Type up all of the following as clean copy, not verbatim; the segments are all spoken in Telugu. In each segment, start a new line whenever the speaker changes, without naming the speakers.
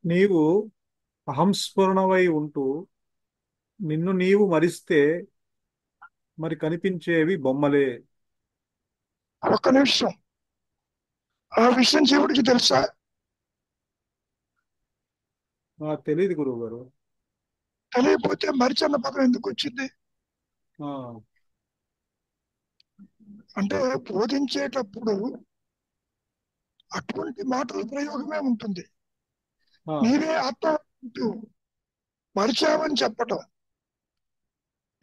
నీవు అహంస్ఫురణవై ఉంటూ నిన్ను నీవు మరిస్తే మరి కనిపించేవి బొమ్మలే.
ఒక్క నిమిషం, ఆ విషయం శివుడికి తెలుసా?
నాకు తెలియదు గురువు గారు.
తెలియకపోతే మరిచన్న పదం ఎందుకు వచ్చింది?
ఆ,
అంటే బోధించేటప్పుడు అటువంటి మాటల ప్రయోగమే ఉంటుంది.
ఆ,
నీవే ఆత్మ అంటూ మరిచావని చెప్పటం.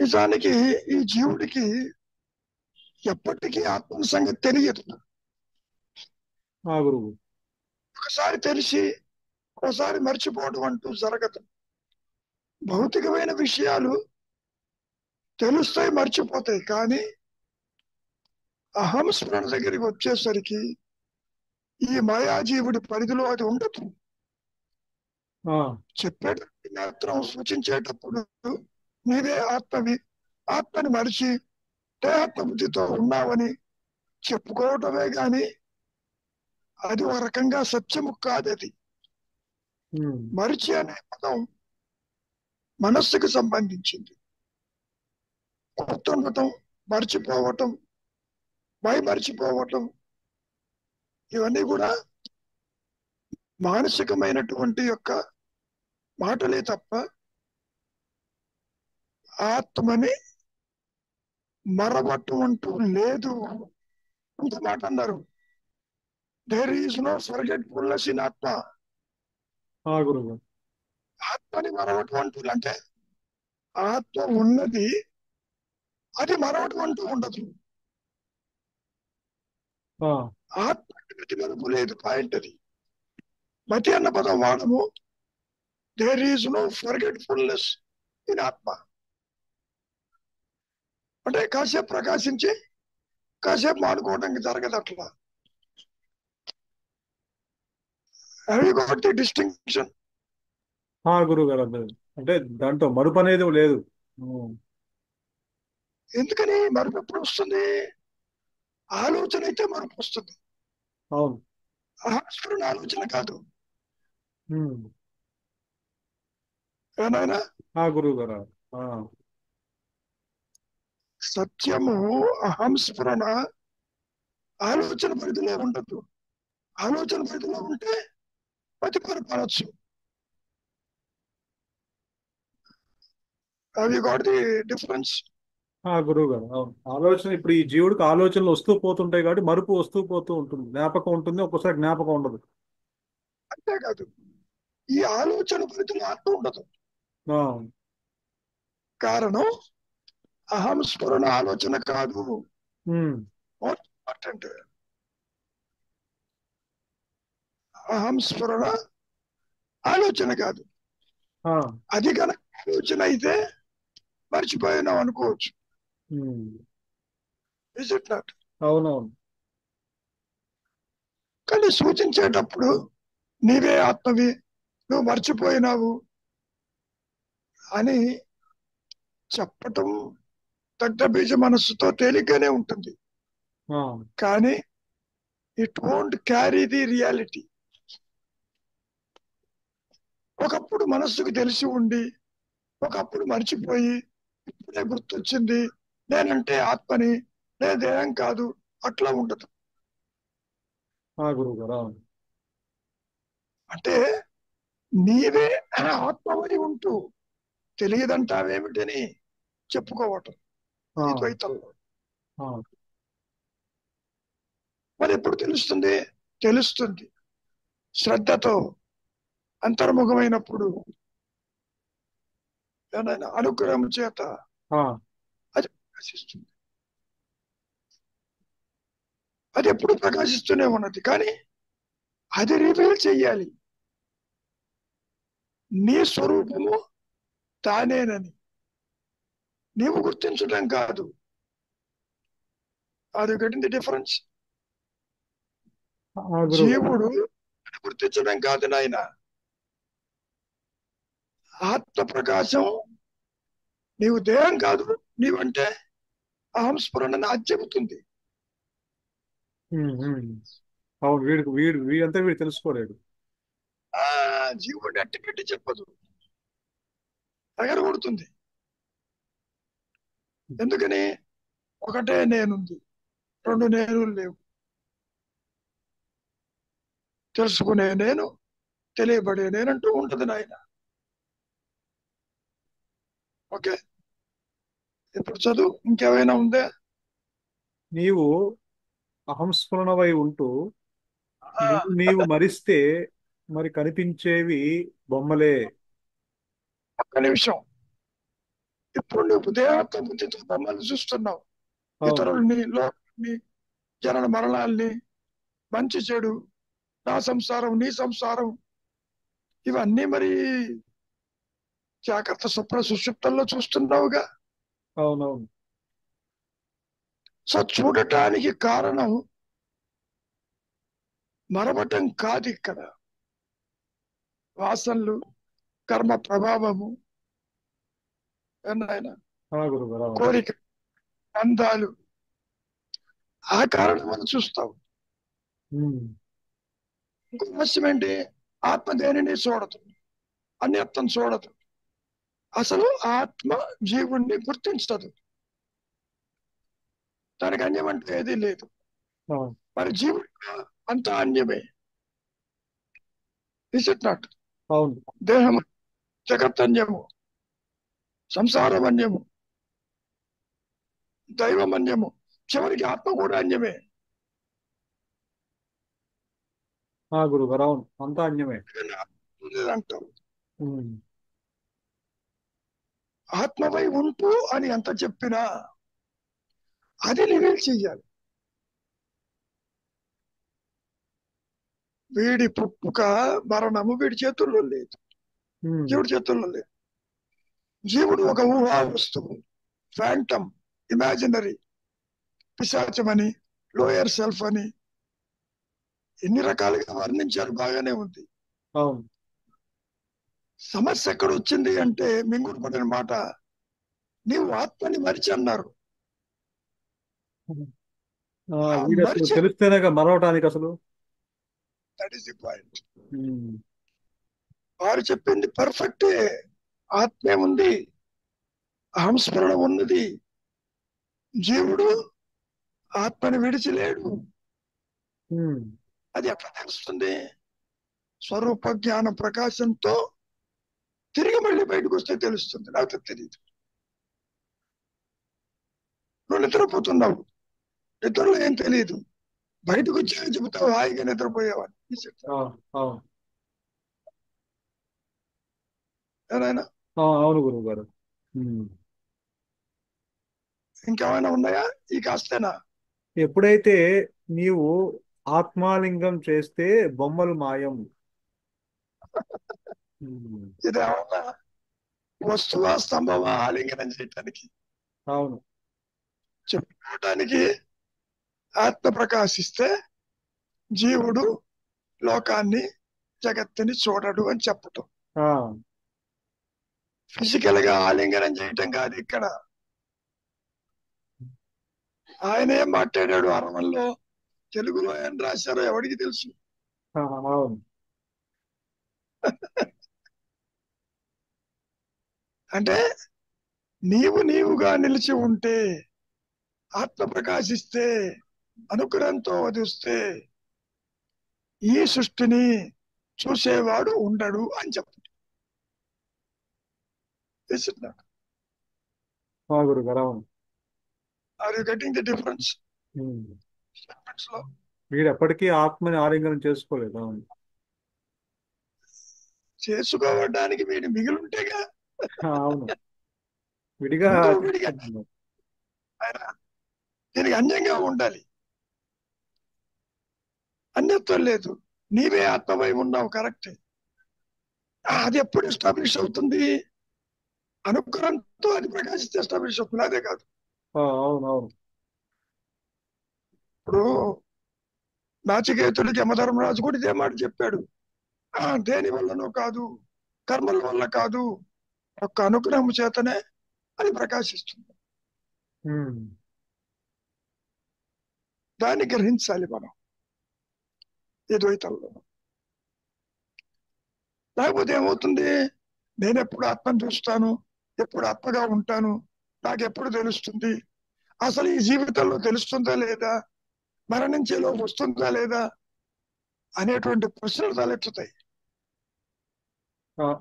నిజానికి ఈ జీవుడికి ఎప్పటికీ ఆత్మ సంగతి తెలియదు.
ఆ గురువు.
ఒకసారి తెలిసి ఒకసారి మర్చిపోవడం అంటూ జరగదు. భౌతికమైన విషయాలు తెలుస్తాయి, మర్చిపోతాయి. కానీ అహంస్మరణ దగ్గరికి వచ్చేసరికి ఈ మాయాజీవుడి పరిధిలో అది ఉండదు.
ఆ,
చెప్పేటప్పుడు మాత్రం సూచించేటప్పుడు నీవే ఆత్మవి, ఆత్మని మరిచి దేహాత్మ బుద్ధితో ఉన్నావని చెప్పుకోవటమే గాని అది ఒక రకంగా సత్యము కాదది.
ఉమ్,
మరిచి అనే పదం మనస్సుకు సంబంధించింది. గుర్తుండటం, మర్చిపోవటం, మరిచిపోవటం, ఇవన్నీ కూడా మానసికమైనటువంటి యొక్క మాటలే తప్ప ఆత్మని మరవటం అంటూ లేదు. ఇంత మాట అన్నారు, there is no forgetfulness in ఆత్మ.
ఆ గురువు.
ఆత్మని మరవటం అంటూ అంటే ఆత్మ ఉన్నది, అది మరవటం అంటూ ఉండదు.
ఆ,
ఆత్మకి మతి మరుపు లేదు, పాయింట్ అది. మతి అన్న పదం వాడము. There is no forgetfulness in ఆత్మ. అంటే కాసేపు ప్రకాశించి కాసేపు మానుకోవడానికి జరగదు అట్లా. Have you got the distinction?
ఆ గురువు గారు అదే. అంటే దాంట్లో మరుపు అనేది లేదు. ఉమ్,
ఎందుకని మరుపు ఎప్పుడు వస్తుంది? ఆలోచన అయితే మరుపు వస్తుంది,
అవును.
ఆస్ఫురణ ఆలోచన కాదు.
ఉమ్,
ఏనాయనా,
ఆ గురువు గారు. ఆ,
సత్యము అహం స్ఫురణ ఆలోచన పరిధిలో ఉండదు. ఆలోచన పరిధిలో ఉంటే పతి పొరపడచ్చు. Have you got the difference?
ఆ గురువు గారు. అవును. ఆలోచన ఇప్పుడు ఈ జీవుడికి ఆలోచనలు వస్తూ పోతుంటాయి కాబట్టి మరుపు వస్తూ పోతూ ఉంటుంది. జ్ఞాపకం ఉంటుంది, ఒక్కోసారి జ్ఞాపకం ఉండదు.
అంతేకాదు, ఈ ఆలోచన పరిధిలో ఆత్మ ఉండదు.
ఆ,
కారణం అహం స్ఫురణ ఆలోచన కాదు.
ఉమ్,
మోస్ట్ ఇంపార్టెంట్, అహం స్ఫురణ ఆలోచన కాదు.
ఆ,
అది కనుక ఆలోచన అయితే మర్చిపోయినాం అనుకోవచ్చు.
ఉమ్,
ఇస్ ఇట్ నాట్?
అవునవును.
కానీ సూచించేటప్పుడు నీవే ఆత్మవి, నువ్వు మర్చిపోయినావు అని చెప్పటం దగ్ధ బీజ మనస్సుతో తేలిగ్గానే ఉంటుంది.
ఆ,
కానీ it won't carry the reality. ఒకప్పుడు మనస్సుకు తెలిసి ఉండి ఒకప్పుడు మర్చిపోయి ఇప్పుడే గుర్తొచ్చింది నేనంటే ఆత్మని, నేను దేహం కాదు, అట్లా ఉండదు.
ఆ గురువు గారు. అవును.
అంటే నీవే ఆత్మవని ఉంటూ తెలియదంటావేమిటని చెప్పుకోవటం
ఆ,
ఈ ద్వైతంలో.
ఆ,
మరి ఎప్పుడు తెలుస్తుంది? తెలుస్తుంది శ్రద్ధతో అంతర్ముఖమైనప్పుడు, ఏదైనా అనుగ్రహం చేత
ఆ,
అది ప్రకాశిస్తుంది. అది ఎప్పుడు ప్రకాశిస్తూనే ఉన్నది. కానీ అది రివీల్ చెయ్యాలి, నీ స్వరూపము తానేనని నీవు గుర్తించడం కాదు. అది గట్టింది డిఫరెన్స్.
ఆ గురువు గారు.
జీవుడు గుర్తించడం కాదు నాయన, ఆత్మ ప్రకాశం. నీవు దేహం కాదు, నీవంటే అహం స్ఫురణని అది చెబుతుంది.
ఉమ్, ఉమ్, అవును, వీడంతా వీడు తెలుసుకోలేడు.
ఆ జీవుడు అట్టి పెట్టి చెప్పదు, ఎగరగొడుతుంది. ఎందుకని? ఒకటే నేనుంది, రెండు నేనులు లేవు. తెలుసుకునే నేను, తెలియబడే నేనంటూ ఉంటది నాయన. ఓకే, ఇప్పుడు చదువు. ఇంకేమైనా ఉందే?
నీవు అహంస్ఫురణవై ఉంటూ
ఆ,
నీవు మరిస్తే మరి కనిపించేవి బొమ్మలే.
ఒక్క నిమిషం. ఇప్పుడు నువ్వు దేహత్వ బుద్ధితో బొమ్మలు చూస్తున్నావు,
అవును.
ఇతరుల్ని, లోకాన్ని, జనన మరణాల్ని, మంచి చెడు, నా సంసారం నీ సంసారం, ఇవన్నీ మరి జాగ్రత్త స్వప్న సుషుప్తంలో చూస్తున్నావుగా.
అవునవును.
సో చూడటానికి కారణం మరవటం కాదు ఇక్కడ. వాసనలు, కర్మ ప్రభావము, ఏనాయనా,
గురుగారు, అవును.
కోరిక, బంధాలు, ఆ కారణం మనం చూస్తావు.
ఉమ్.
ఇంకో రహస్యం ఏంటి? ఆత్మ దేనిని చూడదు, అన్యత్వం చూడదు. అసలు ఆత్మ జీవుణ్ణి గుర్తించదు. దానికి అన్యం అంటే ఏదీ లేదు.
అవును.
మరి జీవుడు అంత అన్యమే. Is it not?
అవును.
దేహం జగత్ అన్యము, సంసారం అన్యము, దైవం అన్యము, చివరికి ఆత్మ కూడా అన్యమే.
గురుగారు, అవును, అంతా అన్యమే.
అంటారు.
ఉమ్.
ఆత్మవై ఉంటూ అని ఎంత చెప్పినా అది రివీల్ చెయ్యాలి. వీడి పుట్టుక మరణము వీడి చేతుల్లో లేదు,
ఉమ్.
జీవుడి చేతుల్లో లేదు. జీవుడు ఒక ఊహా వస్తువు, ఫ్యాంటమ్, ఇమాజినరీ, పిశాచమని, లోయర్ సెల్ఫ్ అని ఎన్ని రకాలుగా వర్ణించారు, బాగానే ఉంది.
అవును.
సమస్య ఎక్కడ వచ్చింది అంటే, మింగుడు పడిన మాట, నీవు ఆత్మని మరిచి అన్నారు. ఆ
వీడు అసలు
మరిచి,
తెలిస్తేనే మరవటానికి అసలు.
That is the point.
Um.
వారు చెప్పింది పర్ఫెక్టే. ఆత్మే ఉంది, అహంస్మరణ ఉన్నది, జీవుడు ఆత్మని విడిచిలేడు.
ఉమ్.
అది ఎట్లా తెలుస్తుంది? స్వరూప జ్ఞాన ప్రకాశంతో తిరిగి మళ్ళీ బయటకు వస్తే తెలుస్తుంది, లేకపోతే తెలియదు. నువ్వు నిద్రపోతున్నావు, నిద్రలో ఏం తెలియదు, బయటకు వచ్చాక చెబుతావు హాయిగా నిద్రపోయేవాడిని.
అవును.
ఏనాయనా,
అవును గురువు గారు. ఉమ్.
ఇంకేమైనా ఉన్నాయా? ఈ కాస్తేనా?
ఎప్పుడైతే నీవు ఆత్మాలింగం చేస్తే బొమ్మలు మాయం. ఉమ్.
ఇదేమన్నా వస్తువా, స్తంభమా ఆలింగనం చేయటానికి?
అవును.
చెప్పుకోవటానికి ఆత్మ ప్రకాశిస్తే జీవుడు లోకాన్ని, జగత్తుని చూడడు అని చెప్పటం.
ఆ.
ఫిజికల్ గా ఆలింగనం చేయటం కాదు ఇక్కడ. ఆయన ఏం మాట్లాడాడు అరవల్లో, తెలుగులో ఏం రాశారో ఎవరికి తెలుసు.
అవును.
అంటే నీవుగా నిలిచి ఉంటే, ఆత్మ ప్రకాశిస్తే, అనుగ్రహంతో వదిస్తే ఈ సృష్టిని చూసేవాడు ఉండడు అని చెప్పు.
గురువు గారు, అవును.
Are you getting the difference
um.
Statements లో?
వీడు ఎప్పటికీ ఆత్మని ఆలింగనం చేసుకోలేదు. అవును.
చేసుకోవడానికి వీడు మిగిలింటేగా.
అవును. విడిగా
ముందు వీడిగా
చేసుకుంటున్నాడు.
ఆయన దీనికి అన్యంగా ఉండాలి. అన్యత్వం లేదు, నీవే ఆత్మవై ఉన్నావు, కరెక్టే. అది ఎప్పుడు ఎస్టాబ్లిష్ అవుతుంది? అనుగ్రహంతో అది ప్రకాశిస్తే ఎస్టాబ్లిష్ అవుతుంది, అదే కాదు.
అవును. అవును.
ఇప్పుడు నాచికేతుడికి యమధర్మరాజు కూడా ఇదే మాట చెప్పాడు. దేని వల్లనో కాదు, కర్మల వల్ల కాదు, ఒక్క అనుగ్రహం చేతనే అది ప్రకాశిస్తుంది.
ఉమ్.
దాన్ని గ్రహించాలి మనం. ఈ ద్వైతంలో. లేకపోతే ఏమవుతుంది, నేను ఎప్పుడు ఆత్మను చూస్తాను, ఎప్పుడు ఆత్మగా ఉంటాను, నాకు ఎప్పుడు తెలుస్తుంది, అసలు ఈ జీవితంలో తెలుస్తుందా లేదా, మరణించేలో వస్తుందా లేదా అనేటువంటి ప్రశ్నలు తలెత్తుతాయి.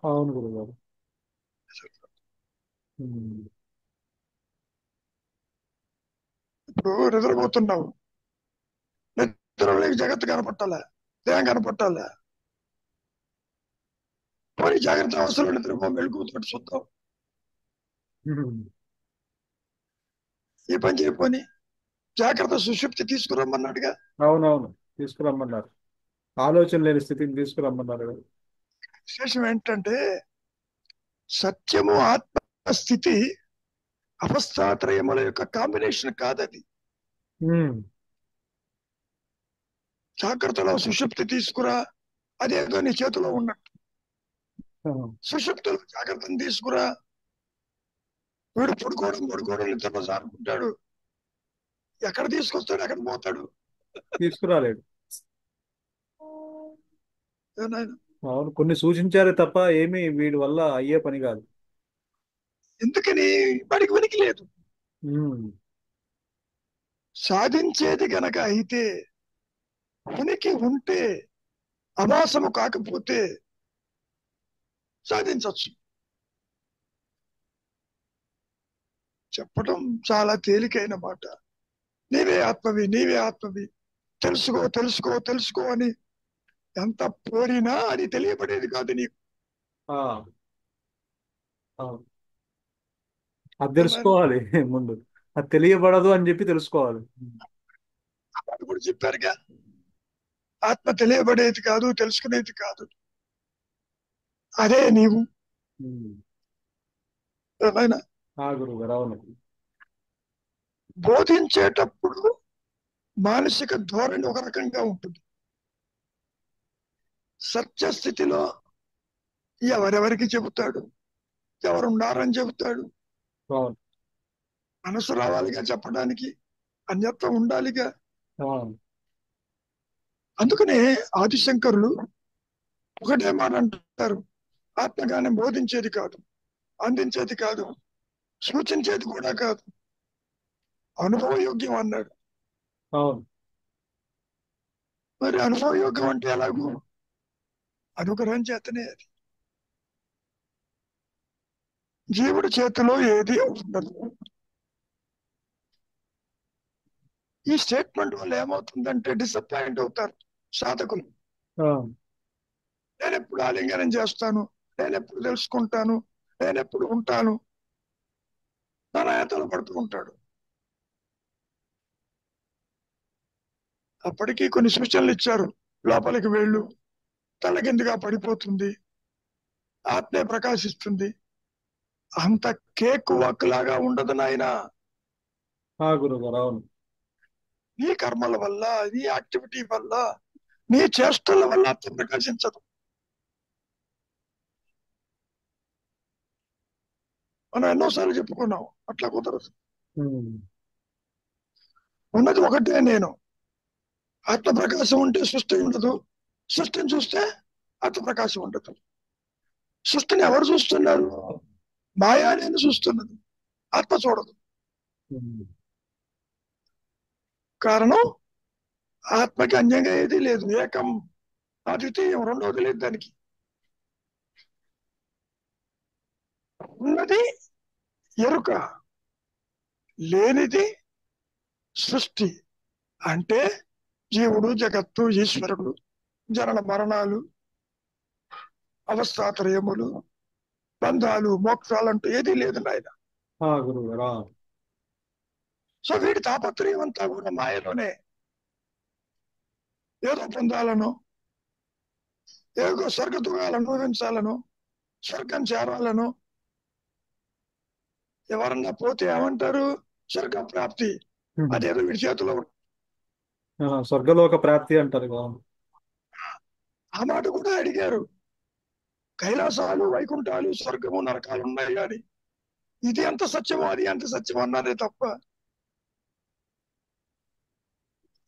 అవును గురుగారు. ఉమ్.
ఇప్పుడు నిద్రపోతున్నావు, నిద్రలోకి జగత్తు కనపట్టాలా, దేహం కనపట్టాలా, పోనీ జాగ్రత్త అవసరం నిద్రపో, మెలుగుతోటి చూద్దాం,
ఉమ్.
ఈ పని చేయపోని జాగ్రత్త సుషుప్తి తీసుకురమ్మన్నాడుగా.
అవునవును, తీసుకురమ్మన్నారు. ఆలోచన లేని స్థితిని తీసుకురమ్మన్నారు కదా.
విశేషం ఏంటంటే సత్యము ఆత్మ స్థితి అవస్థాత్రయముల యొక్క కాంబినేషన్ కాదది.
ఉమ్.
జాగ్రత్తలో సుషుప్తి తీసుకురా, అదేదో నీ చేతిలో ఉన్నట్టు.
ఆ,
సుషుప్తిలో జాగ్రత్తను తీసుకురా, వీడు పడుకోవడం నిద్రలో సారుకుంటాడు, ఎక్కడ తీసుకొస్తాడు, ఎక్కడ పోతాడు.
తీసుకురాలేడు.
ఏనాయన,
అవును, కొన్ని సూచించారే తప్ప ఏమీ వీడి వల్ల అయ్యే పని కాదు.
ఎందుకని వాడికి ఉనికి లేదు.
ఉమ్.
సాధించేది గనక అయితే, ఉనికి ఉంటే, అభాసము కాకపోతే సాధించవచ్చు. చెప్పడం చాలా తేలికైన మాట. నీవే ఆత్మవి, నీవే ఆత్మవి, తెలుసుకో తెలుసుకో తెలుసుకో అని ఎంత పోరినా అది తెలియబడేది కాదు నీకు.
ఆ, అవును. అది తెలుసుకోవాలి ముందు. అది తెలియబడదు అని చెప్పి తెలుసుకోవాలి.
అది కూడా చెప్పారుగా, ఆత్మ తెలియబడేది కాదు, తెలుసుకునేది కాదు, అదే నీవు.
ఉమ్.
ఏమైనా
గురువు గారు, అవును.
బోధించేటప్పుడు మానసిక ధోరణి ఒక రకంగా ఉంటుంది. సత్యస్థితిలో ఎవరెవరికి చెబుతాడు, ఎవరున్నారని చెబుతాడు,
అవును.
మనసు రావాలిగా చెప్పడానికి, అన్యత్వం ఉండాలిగా.
అవును.
అందుకనే ఆదిశంకరులు ఒకటే మాట అంటారు, ఆత్మజ్ఞానం బోధించేది కాదు, అందించేది కాదు, సూచించేది కూడా కాదు, అనుభవయోగ్యం అన్నాడు.
అవును.
మరి అనుభవయోగ్యం అంటే ఎలాగూ అనుగ్రహం చేతనే. అది జీవుడి చేతిలో ఏది ఉండదు. ఈ స్టేట్మెంట్ వల్ల ఏమవుతుందంటే డిసప్పాయింట్ అవుతారు సాధకులు.
ఆ,
నేను ఎప్పుడు ఆలింగనం చేస్తాను, నేను ఎప్పుడు తెలుసుకుంటాను, నేను ఎప్పుడు ఉంటాను, నానాయతలు పడుతూ ఉంటాడు. అప్పటికీ కొన్ని సూచనలు ఇచ్చారు, లోపలికి వెళ్ళు, తలకిందుగా పడిపోతుంది, ఆత్మే ప్రకాశిస్తుంది. అంత కేక్ వాక్ లాగా ఉండదు నాయన.
గురువు గారు, అవును.
నీ కర్మల వల్ల, నీ యాక్టివిటీ వల్ల, నీ చేష్టల వల్ల ఆత్మ ప్రకాశించదు. మనం ఎన్నోసార్లు చెప్పుకున్నాం, అట్లా కుదరదు.
ఉమ్.
ఉన్నది ఒకటే నేను. ఆత్మ ప్రకాశం ఉంటే సృష్టి ఉండదు, సృష్టిని చూస్తే ఆత్మ ప్రకాశం ఉండదు. సృష్టిని ఎవరు చూస్తున్నారు? మాయా నేను చూస్తున్నది, ఆత్మ చూడదు.
ఉమ్.
కారణం ఆత్మకి అన్యంగా ఏది లేదు, ఏకం అద్వితీయం, రెండవది లేదు దానికి. ఉన్నది ఎరుక, లేనిది సృష్టి. అంటే జీవుడు, జగత్తు, ఈశ్వరుడు, జనన మరణాలు, అవస్థాత్రయములు, బంధాలు, మోక్షాలు అంటూ ఏదీ లేదు నాయన.
గురువు గారు,
సో వీడి తాపత్రయం అంతా కూడా మాయలోనే. ఏదో పొందాలను, ఏదో స్వర్గదుగాలను అనుభవించాలను, స్వర్గం చేరాలను. ఎవరన్నా పోతే ఏమంటారు? స్వర్గ ప్రాప్తి. అదేదో వీడి చేతిలో ఉంది.
స్వర్గలోక ప్రాప్తి అంటారు కదా.
ఆ మాట కూడా అడిగారు. కైలాసాలు, వైకుంఠాలు, స్వర్గము, నరకాలు ఉన్నాయి కానీ ఇది ఎంత సత్యమో అది ఎంత సత్యమో అన్నారే తప్ప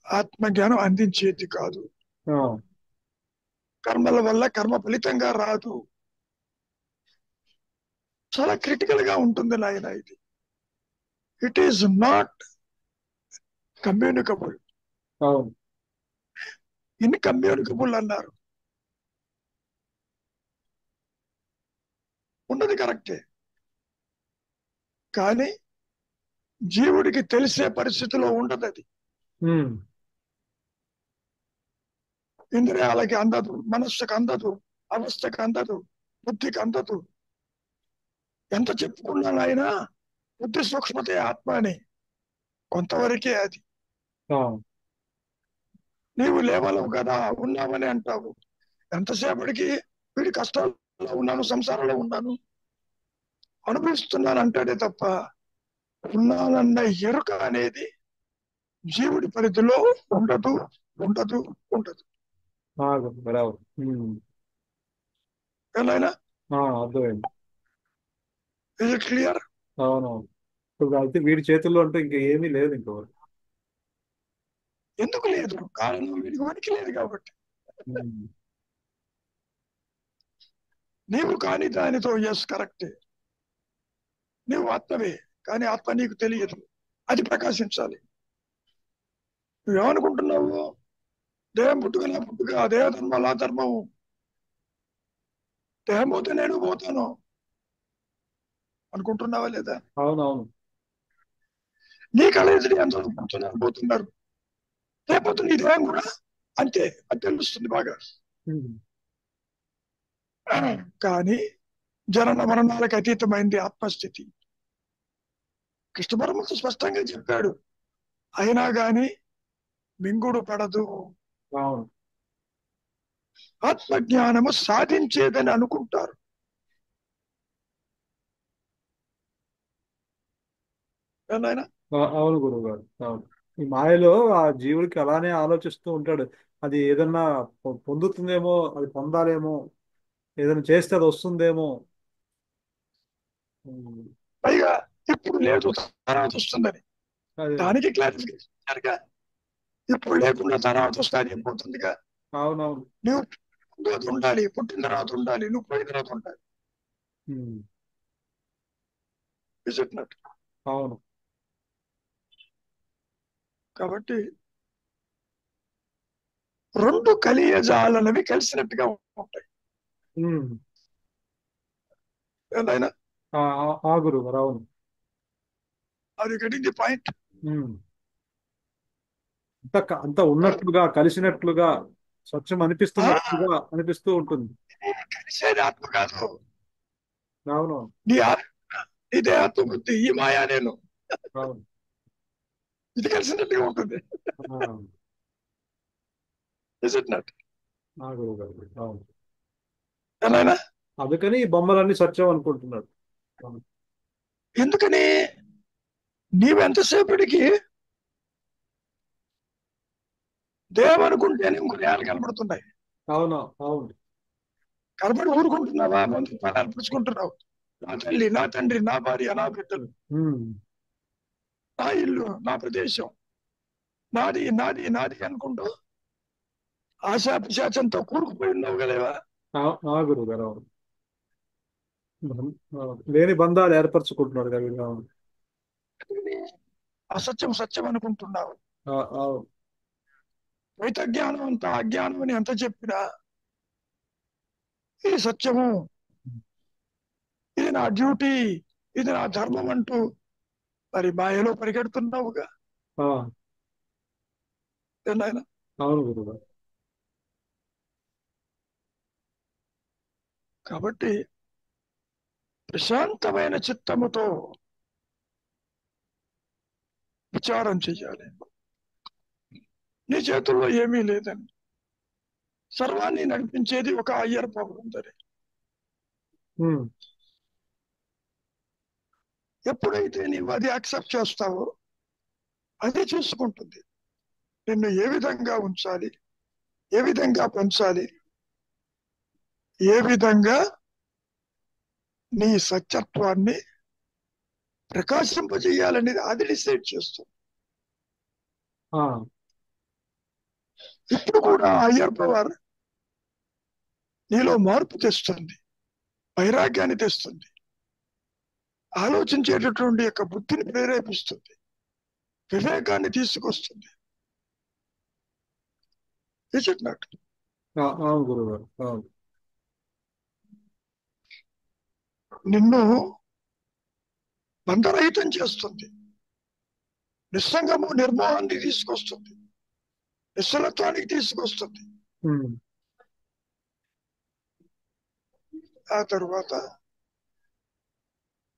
ఆత్మజ్ఞానం అందించేది కాదు.
ఆ,
కర్మల వల్ల కర్మ ఫలితంగా రాదు. చాలా క్రిటికల్ గా ఉంటుంది నాయన ఇది. It is not communicable.
అవును.
ఇన్కమ్యూనికబుల్ అన్నారు. ఉన్నది కరెక్టే, కానీ జీవుడికి తెలిసే పరిస్థితిలో ఉండదు అది.
ఉమ్.
ఇంద్రియాలకి అందదు, మనస్సుకు అందదు, అవస్థకు అందదు, బుద్ధికి అందదు. ఎంత చెప్పుకున్నాను ఆయన బుద్ధి సూక్ష్మతే ఆత్మ అని, కొంతవరకే అది.
ఆ,
నీవు లేవలేవు కదా, ఉన్నావని అంటావు. ఎంతసేపటికి వీడి కష్టాల్లో ఉన్నాను, సంసారంలో ఉన్నాను, అనుభవిస్తున్నాను అంటాడే తప్ప ఉన్నానన్న ఎరుక అనేది జీవుడి పరిధిలో ఉండదు, ఉండదు, ఉండదు.
బరాబర్. ఉమ్.
ఏమైనా
అర్థమైంది.
Is it clear?
అవునవును. ఇప్పుడు అయితే వీడి చేతుల్లో అంటే ఇంకా ఏమీ లేదు ఇంకోటి.
ఎందుకు లేదు? కారణం వీడికి వనికి లేదు కాబట్టి.
ఉమ్.
నీవు కాని దానితో ఎస్ కరెక్టే, నీవు ఆత్మవే, కానీ ఆత్మ నీకు తెలియదు, అది ప్రకాశించాలి. నువ్వేమనుకుంటున్నావు? దేహం పుట్టుక నా పుట్టుక, దేహ ధర్మం నా ధర్మము, దేహం పోతే నేను పోతాను అనుకుంటున్నావా లేదా?
అవునవును.
నీ కళేజీ అందరూ పోతున్నారు పోతున్నారు, లేకపోతే నీ దేహం కూడా అంతే, అది తెలుస్తుంది బాగా.
ఉమ్.
కానీ జనన మరణాలకు అతీతమైంది ఆత్మస్థితి. కృష్ణ పరమాత్మ స్పష్టంగా చెప్పాడు. అయినా గాని మింగుడు పడదు.
అవును.
ఆత్మజ్ఞానము సాధించేదని అనుకుంటారు. ఏనాయనా?
అవును గురువు గారు. అవును. ఈ మాయలో ఆ జీవుడికి అలానే ఆలోచిస్తూ ఉంటాడు. అది ఏదన్నా పొందుతుందేమో, అది పొందాలేమో, ఏదైనా చేస్తే అది వస్తుందేమో. ఉమ్.
పైగా ఇప్పుడు లేదు తర్వాత వస్తుందని,
అదే.
దానికి క్లారిఫికేషన్ ఇచ్చారుగా. ఇప్పుడు లేకుండా తర్వాత వస్తుంది పోతుందిగా.
అవునవును.
నువ్వు పుట్టిన తర్వాత ఉండాలి, పుట్టిన తర్వాత ఉండాలి, నువ్వు పోయిన తర్వాత ఉండాలి.
ఉమ్.
Is it not?
అవును.
కాబట్టి రెండు కలియజాలనవి కలిసినట్టుగా ఉంటాయి.
ఉమ్.
ఏనాయనా?
గురువు గారు. అవును.
అది గెటింగ్ ది పాయింట్.
ఉమ్. అంత ఉన్నట్లుగా కలిసినట్లుగా స్వచ్ఛం అనిపిస్తున్నట్లుగా అనిపిస్తూ ఉంటుంది.
కలిసేది ఆత్మ కాదు,
అవును.
నీ ఇదే ఆత్మ బుద్ధి, ఈ మాయా నేను,
అవును.
ఇది కలిసినట్టుగా ఉంటుంది. Is it not?
గురువు గారు. అవును.
ఏనాయనా?
అందుకని ఈ బొమ్మలన్నీ సత్యం అనుకుంటున్నాడు. అవును.
ఎందుకని? నీవెంతసేపటికి దేవం అనుకుంటేనే ఇంకో దేహాలు కనబడుతున్నాయి.
అవును. అవును.
కనబడి ఊరుకుంటున్నావా? బంధుత్వాలు అర్పించుకుంటున్నావు. నా తల్లి, నా తండ్రి, నా భార్య, నా బిడ్డలు,
ఉమ్.
నా ఇల్లు, నా ప్రదేశం, నాది నాది నాది అనుకుంటూ ఆశా పిశాచంతో కూరుకుపోయి ఉన్నావు కదేవా.
గురువు గారు. అవును. లేని బంధాలు ఏర్పరచుకుంటున్నాడు కదా వీడు. అవును.
అసత్యం సత్యం అనుకుంటున్నావు.
అవును.
ద్వైత జ్ఞానం అంతా అజ్ఞానం అని ఎంత చెప్పినా ఇది సత్యము, ఇది నా డ్యూటీ, ఇది నా ధర్మం అంటూ మరి మాయలో పరిగెడుతున్నావుగా.
ఆ,
నాయన,
అవును గురువు గారు.
కాబట్టి ప్రశాంతమైన చిత్తముతో విచారం చెయ్యాలి. నీ చేతుల్లో ఏమీ లేదని, సర్వాన్ని నడిపించేది ఒక అయ్యప్ప ఉందని.
ఉమ్.
ఎప్పుడైతే నీవు అది యాక్సెప్ట్ చేస్తావో అది చూసుకుంటుంది నిన్ను ఏ విధంగా ఉంచాలి, ఏ విధంగా పెంచాలి, ఏ విధంగా నీ సత్యత్వాన్ని ప్రకాశింపజేయాలనేది అది డిసైడ్ చేస్తుంది.
ఆ,
ఇప్పుడు కూడా అయ్యప్ప వారు నీలో మార్పు తెస్తుంది, వైరాగ్యాన్ని తెస్తుంది, ఆలోచించేటటువంటి యొక్క బుద్ధిని ప్రేరేపిస్తుంది, వివేకాన్ని తీసుకొస్తుంది. Is it not?
అవును గురుగారు, అవును.
నిన్ను బంధరహితం చేస్తుంది, నిస్సంగము నిర్మోహాన్ని తీసుకొస్తుంది, నిశ్చలత్వానికి తీసుకొస్తుంది.
ఉమ్,
ఆ తరువాత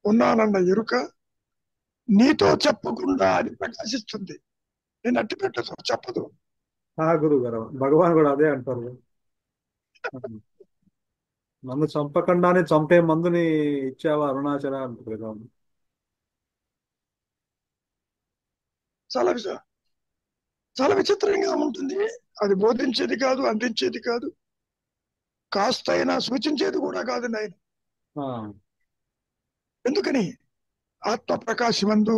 ఉన్నానన్న ఎరుక నీతో చెప్పకుండా అది ప్రకాశిస్తుంది. నేను అట్టి పెట్టదు, చెప్పదు.
గురుగారు, భగవాన్ కూడా అదే అంటారు. ఉమ్. నన్ను చంపకుండానే చంపే మందుని ఇచ్చావా అరుణాచల అంటారు కదా.
చాలా చాలా విచిత్రంగా ఉంటుంది. అది బోధించేది కాదు, అందించేది కాదు, కాస్త అయినా సూచించేది కూడా కాదు నాయన.
ఆ,
ఎందుకని? ఆత్మ ప్రకాశమందు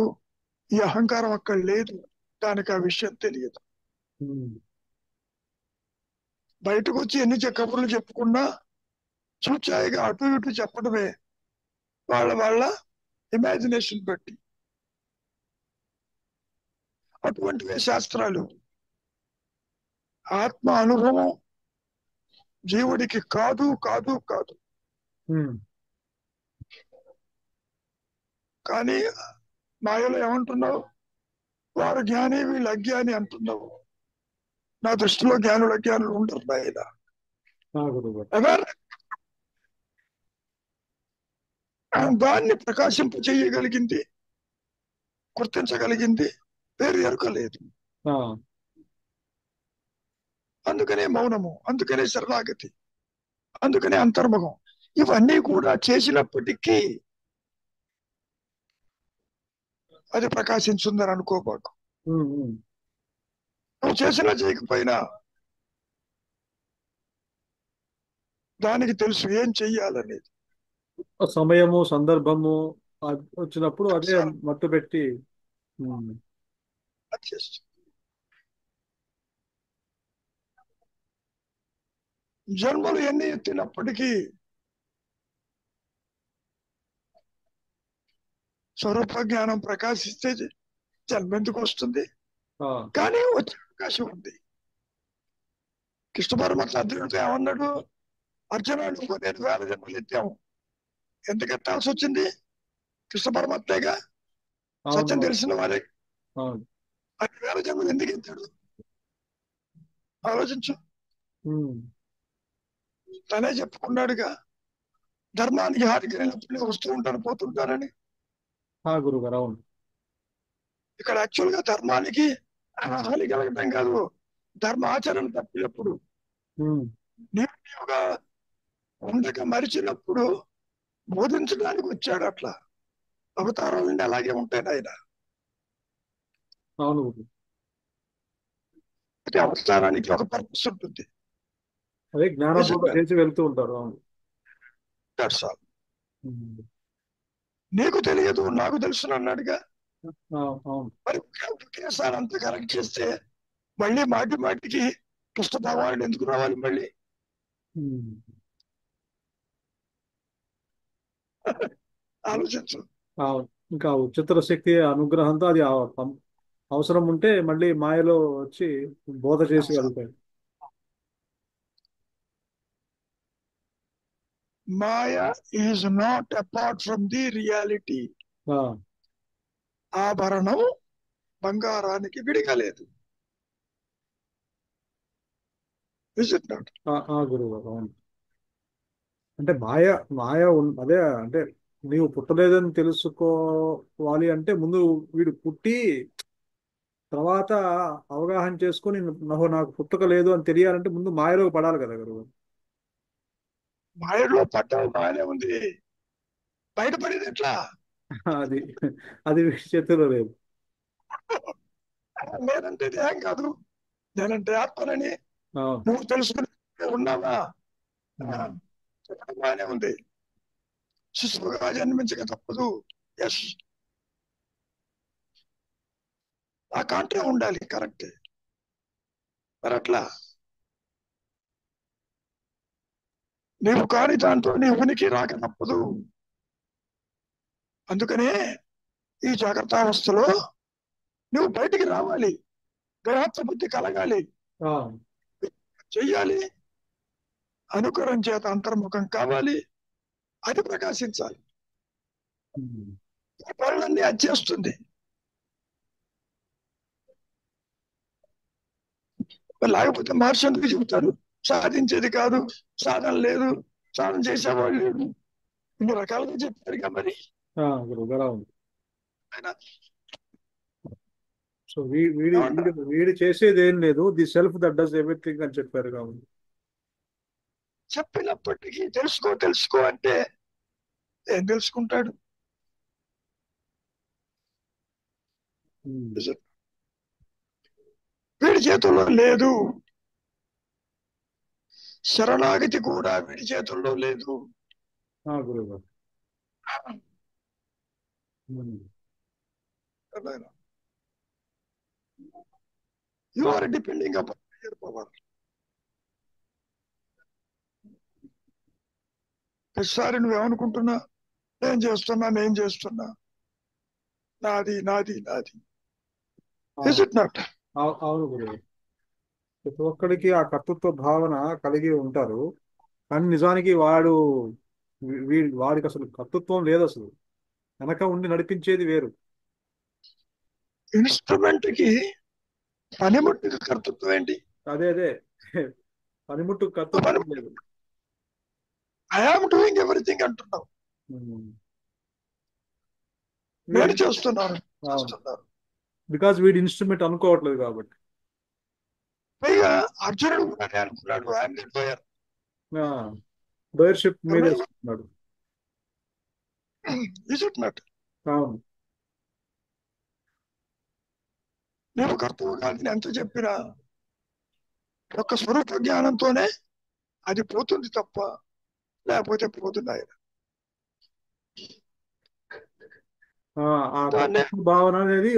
ఈ అహంకారం అక్కడ లేదు, దానికి ఆ విషయం తెలియదు.
ఉమ్,
బయటకు వచ్చి ఎన్ని కబుర్లు చెప్పుకున్నా చూచాయిగా అటు ఇటు చెప్పడమే, వాళ్ళ ఇమాజినేషన్ బట్టి. అటువంటివే శాస్త్రాలు. ఆత్మ అనుభవం జీవుడికి కాదు కాదు కాదు.
ఉమ్.
కానీ మాయలో ఏమంటున్నావు? వారు జ్ఞాని, వీళ్ళు అజ్ఞాని అంటున్నావు. నా దృష్టిలో జ్ఞానులు అజ్ఞానులు ఉండరు నాయన.
గురుగారు.
దాన్ని ప్రకాశింప చేయగలిగింది, గుర్తించగలిగింది వేరు ఎరుకలేదు.
ఆ,
అందుకనే మౌనము, అందుకనే శరణాగతి, అందుకనే అంతర్ముఖం. ఇవన్నీ కూడా చేసినప్పటికీ అది ప్రకాశించుందని అనుకోబాకు.
ఉమ్, ఉమ్.
నువ్వు చేసినా చేయకపోయినా దానికి తెలుసు ఏం చెయ్యాలనేది.
సమయము సందర్భము వచ్చినప్పుడు అదే మట్టు పెట్టి. ఉమ్,
అది చేస్తుంది. జన్మలు ఎన్ని ఎత్తినప్పటికీ స్వరూప జ్ఞానం ప్రకాశిస్తే జన్మ ఎందుకు వస్తుంది?
ఆ,
కానీ వచ్చే అవకాశం ఉంది. కృష్ణ పరమాత్మ అర్జునుడితో ఏమన్నాడు? అర్జున, నువ్వు నేను వేల జన్మలు ఎత్తాము. ఎందుకు ఎత్తాల్సి వచ్చింది? కృష్ణ పరమాత్మేగా సత్యం
అవును,
తెలిసిన వారే.
అవును.
అన్ని వేల జన్మలు ఎందుకు ఎత్తాడు? ఆలోచించు.
ఉమ్,
తనే చెప్పుకున్నాడుగా, ధర్మానికి హాని కలిగినప్పుడు నేను వస్తూ ఉంటాను, పోతుంటానని.
గురుగారు, అవును.
ఇక్కడ యాక్చువల్ గా ధర్మానికి హాని కలగటం కాదు, ధర్మ ఆచరణ తప్పినప్పుడు,
ఉమ్,
నీవుగా ఉండక మరిచినప్పుడు బోధించడానికి వచ్చాడు. అట్లా అవతారాలన్నీ అలాగే ఉంటాయి ఆయన.
అవును గురు.
ప్రతి అవతారానికి ఒక పర్పస్ ఉంటుంది.
అదే జ్ఞానబోధ చేసి వెళ్తూ ఉంటారు. అవును.
That's all.
ఉమ్,
నీకు తెలియదు, నాకు తెలుసు అన్నాడుగా.
అవును.
మరి ఒకేసారి అంత కరెక్ట్ చేస్తే మళ్ళీ మాటి మాటికి కృష్ణ భగవానుడు ఎందుకు రావాలి మళ్ళీ?
ఉమ్,
ఆలోచించు.
అవును. ఇంకా ఉచిత శక్తి అనుగ్రహంతో అది అవసరం ఉంటే మళ్ళీ మాయలో వచ్చి బోధ చేసి వెళ్తాయి.
Maya is not apart from the reality.
ఆ,
ఆభరణం బంగారానికి విడిగలేదు. Is it not?
గురువు గారు, అవును. అంటే మాయ మాయ అదే అంటే నీవు పుట్టలేదని తెలుసుకోవాలి అంటే ముందు వీడు పుట్టి తర్వాత అవగాహన చేసుకొని నాకు పుట్టుక లేదు అని తెలియాలంటే ముందు మాయలో పడాలి కదా గురువు.
మాయలో పడ్డావు, బాగానే ఉంది. బయటపడేది ఎట్లా?
అది అది వీడి చేతిలో లేదు.
నేనంటే దేహం కాదు, నేనంటే ఆత్మనని
అవును.
నువ్వు తెలుసుకుని ఉన్నావా?
ఉమ్,
చెప్పడం బాగానే ఉంది. శిశువుగా జన్మించక తప్పదు. ఎస్, ఆ కాంట్రా ఉండాలి, కరెక్ట్. మరి అట్లా నీవు కాని దాంతో నీ ఉనికి రాక తప్పదు. అందుకనే ఈ జాగ్రత్త అవస్థలో నువ్వు బయటికి రావాలి, దేహాత్మ బుద్ధి కలగాలి,
ఆ,
చెయ్యాలి, అనుకరణ చేత అంతర్ముఖం కావాలి, అది ప్రకాశించాలి.
ఉమ్,
ఈ పనులన్నీ అది చేస్తుంది. లేకపోతే మహర్షి ఎందుకు చెబుతారు సాధించేది కాదు, సాధన లేదు, సాధన చేసేవాడు లేడు, ఇన్ని రకాలుగా చెప్పారుగా మరి
గురువు గారు అవును.
ఆయన.
సో వీడి వీడి
ఏమంటారు?
వీడి చేసేది ఏం లేదు, the self that does everything అని చెప్పారు కాబట్టి.
చెప్పినప్పటికీ తెలుసుకో తెలుసుకో అంటే ఏం తెలుసుకుంటాడు?
ఉమ్,
వీడి చేతుల్లో లేదు, శరణాగతి కూడా వీడి చేతుల్లో లేదు.
గురువు గారు. Um,
you are depending upon higher power. ప్రతిసారి నువ్వేమనుకుంటున్నా, నేను చేస్తున్నా, నాది నాది నాది. ఇస్
అవును.
It not?
అవును గురువు. ప్రతి ఒక్కడికి ఆ కర్తృత్వ భావన కలిగి ఉంటారు, కానీ నిజానికి వాడికి అసలు కర్తృత్వం లేదు అసలు. వెనక ఉండి నడిపించేది వేరు.
ఇన్స్ట్రుమెంట్ కి పనిముట్టుకి కర్తృత్వం ఏంటి?
అదే పనిముట్టు కర్తృత్వం లేదు.
ఐఆమ్ డూయింగ్ ఎవ్రీథింగ్ అంటున్నావు,
ఉమ్.
నేను
వీడి
చేస్తున్నాను
అవును,
చేస్తున్నాను.
బికాజ్ వీడి ఇన్స్ట్రుమెంట్ అనుకోవట్లేదు కాబట్టి.
పైగా అర్జునుడు కూడా అదే అనుకున్నాడు, ఐఎమ్ ది డూయర్.
డోయర్షిప్ మీద వేసుకుంటున్నాడు.
Is it not?
అవును.
నేను కర్తవ్యం కాదు ఎంత చెప్పినా ఒక స్వరూప జ్ఞానంతోనే అది పోతుంది తప్ప లేకపోతే పోతుంది ఆయన.
ఆ ఆ
దాన్నే
కర్తృత్వ భావన అనేది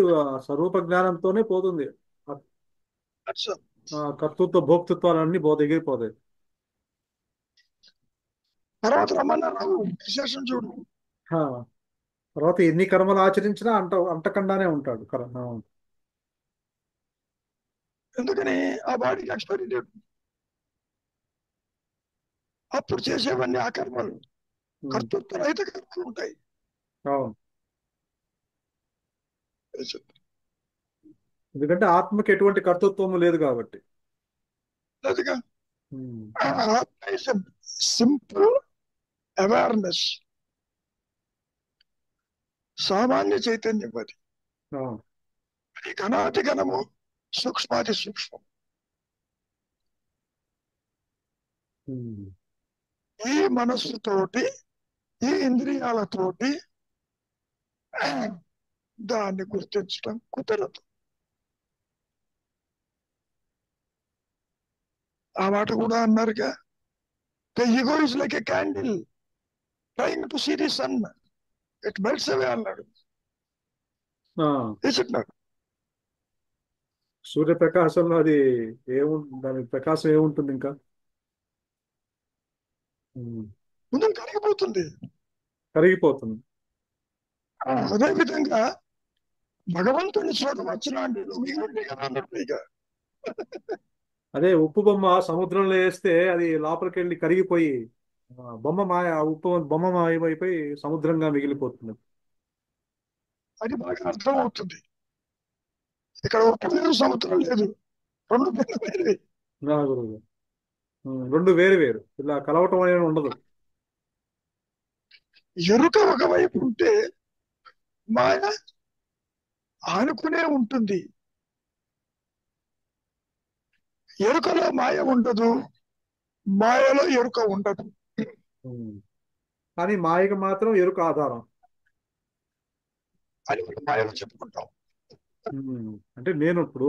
స్వరూప జ్ఞానంతోనే పోతుంది.
అర్థం.
కర్తృత్వ భోక్తృత్వాలన్నీ ఎగిరిపోతాయి.
తర్వాత రమణారావు విశేషం చూడు,
ఆ, తర్వాత ఎన్ని కర్మలు ఆచరించినా అంటకుండానే ఉంటాడు అవును.
ఎందుకని ఆ బాడీకి ఎక్స్పైరీ డేట్. అప్పుడు చేసేవన్నీ ఆ కర్మలు
ఉమ్,
కర్తృత్వ రహిత కర్మలు ఉంటాయి.
అవును. ఎందుకంటే ఆత్మకి ఎటువంటి కర్తృత్వము లేదు కాబట్టి.
లేదుగా.
ఉమ్,
సింపుల్ అవేర్నెస్, సామాన్య చైతన్యం అది.
అవును.
అది ఘనాతి ఘనము, సూక్ష్మాతి సూక్ష్మం.
ఉమ్,
ఈ మనస్సుతోటి, ఈ ఇంద్రియాలతోటి దాన్ని గుర్తించడం కుదరదు. ఆ మాట కూడా అన్నారుగా, the ego is like a candle trying to see the sun, it melts away అన్నాడు.
ఆ,
ఇస్ ఇట్ నాట్?
సూర్యప్రకాశంలో అది దాని ప్రకాశం ఏముంటుంది ఇంకా. ఉమ్,
ముందు కరిగిపోతుంది.
కరిగిపోతుంది.
అదే విధంగా భగవంతుని చూడడం వచ్చిన అంటే నువ్వు మిగిలింది కదా అన్నట్టు ఇక.
అదే ఉప్పు బొమ్మ సముద్రంలో వేస్తే అది లోపలికి వెళ్ళి కరిగిపోయి బొమ్మ మాయ, ఆ ఉప్పు బొమ్మ మాయమైపోయి సముద్రంగా మిగిలిపోతుంది.
అది బాగా అర్థం అవుతుంది. ఇక్కడ ఉప్పు లేదు, సముద్రం లేదు, రెండు భిన్న వేరే.
నా గురువు. రెండు వేరు వేరు, ఇలా కలవటం అనేది ఉండదు.
ఎరుక ఒకవైపు ఉంటే మాయ ఆనుకునే ఉంటుంది. ఎరుకలో మాయ ఉండదు, మాయలో ఎరుక ఉండదు.
ఉమ్. కానీ మాయకు మాత్రం ఎరుక ఆధారం.
అని మనం మాయలో చెప్పుకుంటాం.
అంటే నేను ఇప్పుడు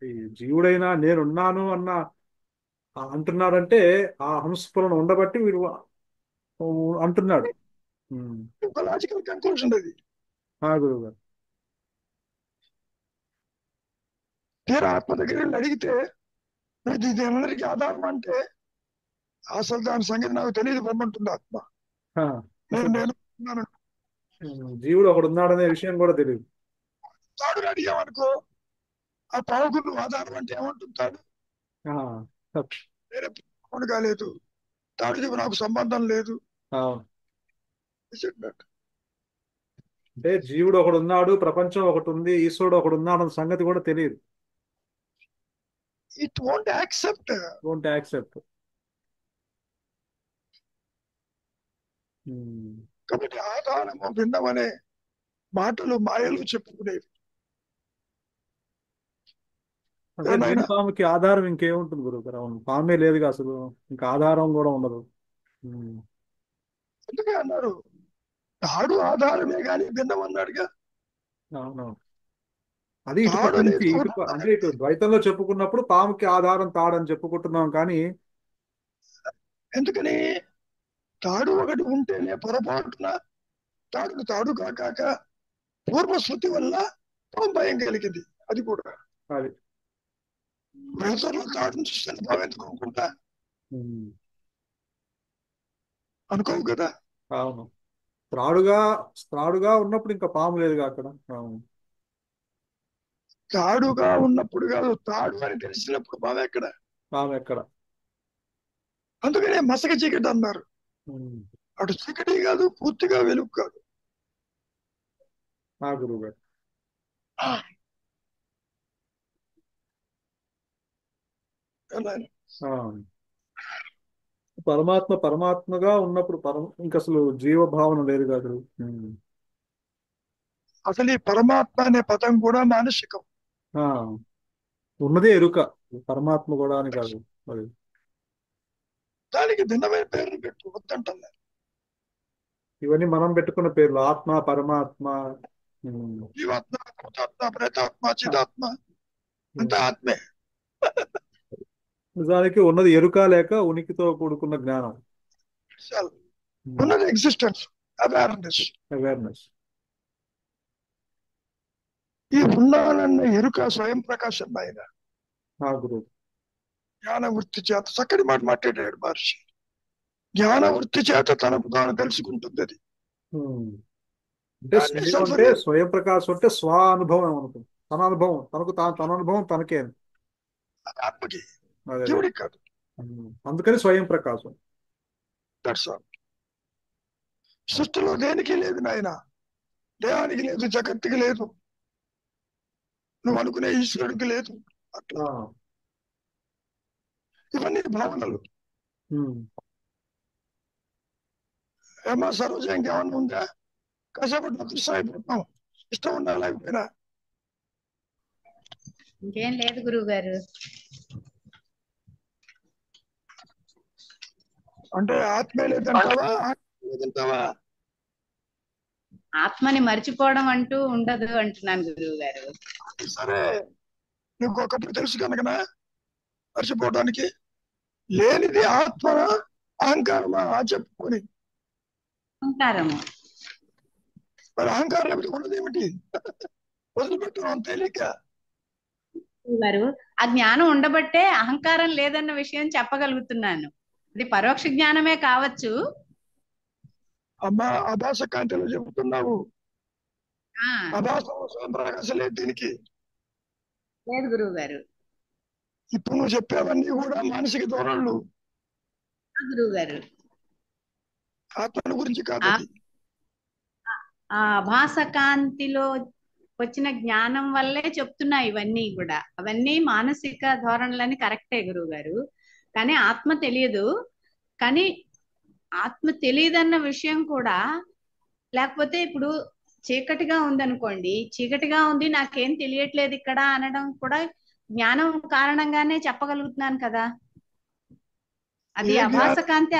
ఈ జీవుడైనా నేనున్నాను అంటున్నాడంటే ఆ హంస్ఫురణ ఉండబట్టి వీడు అంటున్నాడు. ఉమ్.
ఒక లాజికల్ కన్క్లూజన్ అది.
గురువు గారు.
తీరా ఆత్మ దగ్గర వెళ్ళి అడిగితే ఇది అందరికీ ఆధారం అంటే అసలు దాని సంగతి నాకు తెలియదు పొమ్మంటుంది ఆత్మ.
ఆ,
నేను
అసలు
నేను ఉన్నాను.
జీవుడు ఒకడు ఉన్నాడనే విషయం కూడా తెలియదు.
తాడుని అడిగామనుకో, ఆ పావుకు నువ్వు ఆధారం అంటే ఏమంటుంటాడు?
ఆ,
నేనే పావును కాలేదు, తాడుకి నాకు సంబంధం లేదు.
అవును. అంటే జీవుడు ఒకడు ఉన్నాడు, ప్రపంచం ఒకటి ఉంది, ఈశ్వరుడు ఒకడు ఉన్నాడు అన్న సంగతి కూడా తెలియదు.
It won't accept.
Don't accept.
కాబట్టి ఆధారము భిన్నమనే మాటలు మాయలు చెప్పుకునేవి.
అంటే
ఏమైనా
జీడిపాముకి ఆధారం ఇంకేముంటుంది గురువు గారు? అవును, పామే లేదుగా అసలు, ఇంకా ఆధారం కూడా ఉండదు. ఉమ్.
అందుకే అన్నారు, తాడు ఆధారమే కానీ భిన్నం అన్నాడుగా.
అవునవును. అది ఇటుపక్క
తాడు
నుంచి
అనేది
ఇటు
ఒకటి
అంటే
ఉండాలి.
ఇటు ద్వైతంలో చెప్పుకున్నప్పుడు పాముకి ఆధారం తాడని చెప్పుకుంటున్నాం కానీ.
ఎందుకని? తాడు ఒకటి ఉంటేనే పొరపాటున తాడును తాడు కాక పూర్వశృతి వల్ల పాము భయం కలిగింది. అది కూడా
అది.
వేసవిలో తాడును చూస్తే పాము ఎందుకు అనుకుంటా?
ఉమ్.
అనుకోవు కదా.
అవును. త్రాడుగా త్రాడుగా ఉన్నప్పుడు ఇంకా పాము లేదుగా అక్కడ. అవును.
తాడుగా ఉన్నప్పుడు కాదు, తాడు అని తెలిసినప్పుడు పాము ఎక్కడ?
పాము ఎక్కడ?
అందుకనే మసక చీకటి అన్నారు.
ఉమ్.
అటు చీకటి కాదు, పూర్తిగా వెలుగు కాదు.
ఆ గురువు గారు.
అలా
అవును. పరమాత్మ పరమాత్మగా ఉన్నప్పుడు ఇంక అసలు జీవభావన లేదు కాదు.
అసలు ఈ పరమాత్మ అనే పదం కూడా మానసికం.
ఆ, ఉన్నదే ఎరుక. పరమాత్మ కూడా అని కాదు అది.
దానికి భిన్నమైన పేర్లు పెట్టు వద్దంటున్నారు.
ఇవన్నీ మనం పెట్టుకున్న పేర్లు, ఆత్మ, పరమాత్మ. ఉమ్.
జీవాత్మ, భూతాత్మ, ప్రేతాత్మ,
ఆ,
చిదాత్మ అంతా
ఉమ్.
ఆత్మే.
నిజానికి ఉన్నది ఎరుక లేక ఉనికితో కూడుకున్న జ్ఞానం.
ఉన్నది ఎగ్జిస్టెన్స్, అవేర్నెస్.
అవేర్నెస్.
ఈ ఉన్నానన్న ఎరుక స్వయం ప్రకాశం ఆయన
ఆ గురువు.
జ్ఞాన వృత్తి చేత చక్కటి మాట మాట్లాడాడు మహర్షి. జ్ఞాన వృత్తి చేత తనకు తాను తెలుసుకుంటుంది అది.
ఉమ్. అంటే
దాన్ని
స్వయం
సెల్ఫ్
అంటే స్వయం ప్రకాశం అంటే స్వ అనుభవం అనుకుంది. తన అనుభవం తనకు తన అనుభవం తనకే అని.
ఆత్మకి,
అదే అదే.
జీవుడికి కాదు.
అందుకని స్వయం ప్రకాశం.
That's all. సృష్టిలో దేనికి లేదు నాయన, దేహానికి లేదు, జగత్తుకి లేదు, నువ్వు అనుకునే ఈశ్వరుడికి లేదు. అట్లా
ఆ.
ఇవన్నీ భావనలు.
ఉమ్.
ఏమో సరోజ ఇంకేమన్నా ఉందా? కాసేపు అదృష్టం అయిపోతాం, ఇష్టం ఉన్నా లేకపోయినా.
ఇంకేం లేదు గురువు గారు.
అంటే ఆత్మే లేదంటావా, ఆత్మ లేదంటావా?
ఆత్మని మర్చిపోవడం అంటూ ఉండదు అంటున్నాను గురువు గారు.
సరే, నీకు ఒకప్పుడు తెలుసు కనుకనా మర్చిపోవడానికి. లేనిది ఆత్మ, అహంకారమా చెప్పుకొని.
అహంకారము.
మరి అహంకారం ఏమిటి, ఉన్నది ఏమిటి? వదిలిపెట్టడం తేలిక.
గురువు గారు, ఆ జ్ఞానం ఉండబట్టే అహంకారం లేదన్న విషయం చెప్పగలుగుతున్నాను. అది పరోక్ష జ్ఞానమే కావచ్చు.
అమ్మా అభాస కాంతిలో చెబుతున్నావు.
ఆ
అభాసం స్వయంప్రకాశం లేదు దీనికి.
లేదు గురువు గారు.
ఇప్పుడు నువ్వు చెప్పేవన్నీ కూడా మానసిక ధోరణులు,
గురువు గారు,
ఆత్మల గురించి కాదు
ఆ
అది.
ఆ ఆభాస కాంతిలో వచ్చిన జ్ఞానం వల్లే చెప్తున్నా ఇవన్నీ కూడా. అవన్నీ మానసిక ధోరణులని కరెక్టే గురువు గారు, కానీ ఆత్మ తెలియదు. కానీ ఆత్మ తెలియదన్న విషయం కూడా, లేకపోతే ఇప్పుడు చీకటిగా ఉందనుకోండి, చీకటిగా ఉంది నాకేం తెలియట్లేదు ఇక్కడ అనడం కూడా జ్ఞానం కారణంగానే చెప్పగలుగుతున్నాను కదా. అది
ఏ జ్ఞానం,
అభాసకాంతి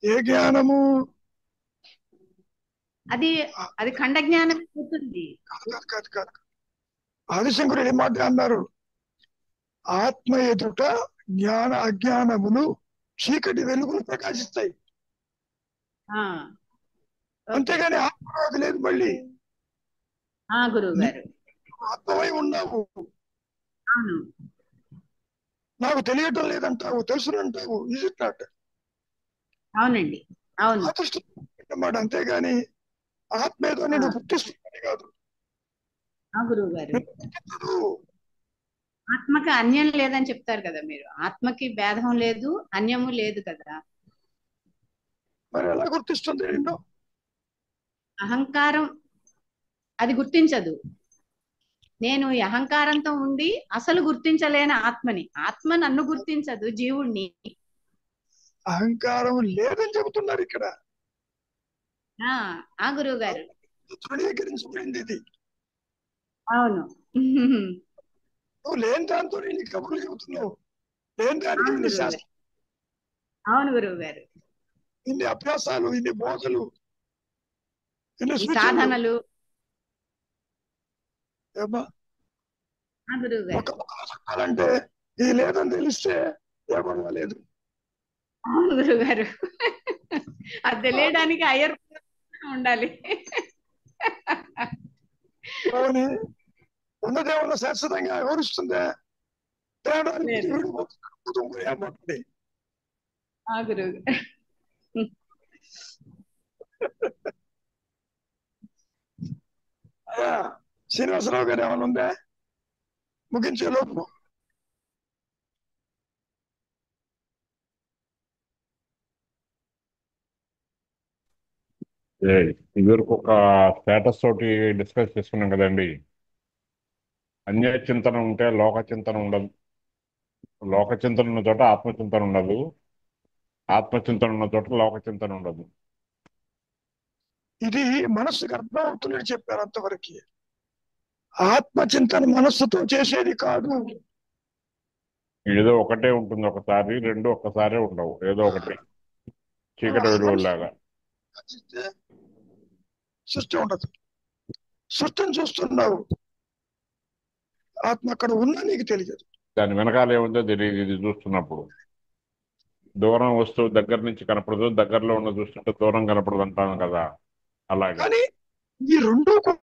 ఏ జ్ఞానము?
అది అది ఖండ జ్ఞానం అవుతుంది.
కాదు కాదు కాదు. ఆదిశంకరుడు ఏం మాట అన్నారు? ఆత్మ ఎదుట జ్ఞాన అజ్ఞానములు చీకటి వెలుగులు ప్రకాశిస్తాయి.
ఆ ఓకే.
అంతేగాని ఆత్మ అది లేదు. మళ్ళీ
గురువు గారు,
ఆత్మవై ఉన్నావు.
అవును.
నాకు తెలియటం లేదంటావు, తెలుసునంటావు. Is it not?
అవునండి, అవును.
అదృష్టం అన్నమాట. అంతేగాని ఆత్మ ఏదో
ఆ,
నేను పుట్టిస్తున్నాను కాదు.
ఆ గురువు గారు,
నిన్ను పుట్టించదు.
ఆత్మకి అన్యం లేదని చెప్తారు కదా మీరు. ఆత్మకి భేదం లేదు, అన్యము లేదు కదా.
మరి ఎలా గుర్తిస్తుంది నిన్ను?
అహంకారం అది గుర్తించదు. నేను ఈ అహంకారంతో ఉండి అసలు గుర్తించలేని ఆత్మని, ఆత్మ నన్ను గుర్తించదు, జీవుణ్ణి.
అహంకారం లేదని చెబుతున్నారు ఇక్కడ.
ఆ, ఆ గురువు గారు,
తృణీకరించబడింది ఇది.
అవును.
నువ్వు లేని దాంతో నీ కబుర్లు చెబుతున్నావు. లేని దానికి
అవును
ఇన్ని
గురువు గారు,
శాస్త్రం,
అవును గురువు గారు.
ఇన్ని అభ్యాసాలు, ఇన్ని బోధలు, ఇన్ని
ఈ
సూచనలు.
సాధనలు.
ఏమ్మా,
ఆ గురువు గారు,
ఒక ముక్కలో చెప్పాలంటే ఇది లేదని తెలిస్తే ఏ గొడవ లేదు.
అవును గురువు గారు. అది తెలియడానికి అయ్యర్ ఉండాలి.
పోనీ ఉన్నదేమన్నా శాశ్వతంగా వివరిస్తుందే? తేడానికి
లేదు.
విడిపోతుంది ఏమంటుంది?
ఆ గురువు గారు.
అయ్యా శ్రీనివాసరావు గారు ఏమైనా ఉందా ముగించే లోపు?
ఇదివరకు ఒక స్టేటస్ తోటి డిస్కస్ చేసుకున్నాం కదండి. అన్య చింతన ఉంటే లోక చింతన ఉండదు, లోక చింతన ఉన్న చోట ఆత్మచింతన ఉండదు, ఆత్మచింతన ఉన్న చోట లోక చింతన ఉండదు.
ఇది మనస్సుకు అర్థం అవుతున్నట్టు చెప్పారు అంతవరకు. ఆత్మచింతన మనస్సుతో చేసేది కాదు.
ఏదో ఒకటే ఉంటుంది ఒకసారి, రెండు ఒక్కసారే ఉండవు, ఏదో ఒకటి చీకటి వెలుగులాగా.
సృష్టి ఉండదు. సృష్టిని చూస్తున్నావు, ఆత్మ అక్కడ ఉన్నా నీకు తెలియదు.
దాని వెనకాల ఏముందో తెలియదు ఇది చూస్తున్నప్పుడు. దూరం వస్తువు దగ్గర నుంచి కనపడదు, దగ్గరలో ఉన్న చూస్తుంటే దూరం కనపడదు అంటాను కదా, అలాగే
కానీ ఈ రెండు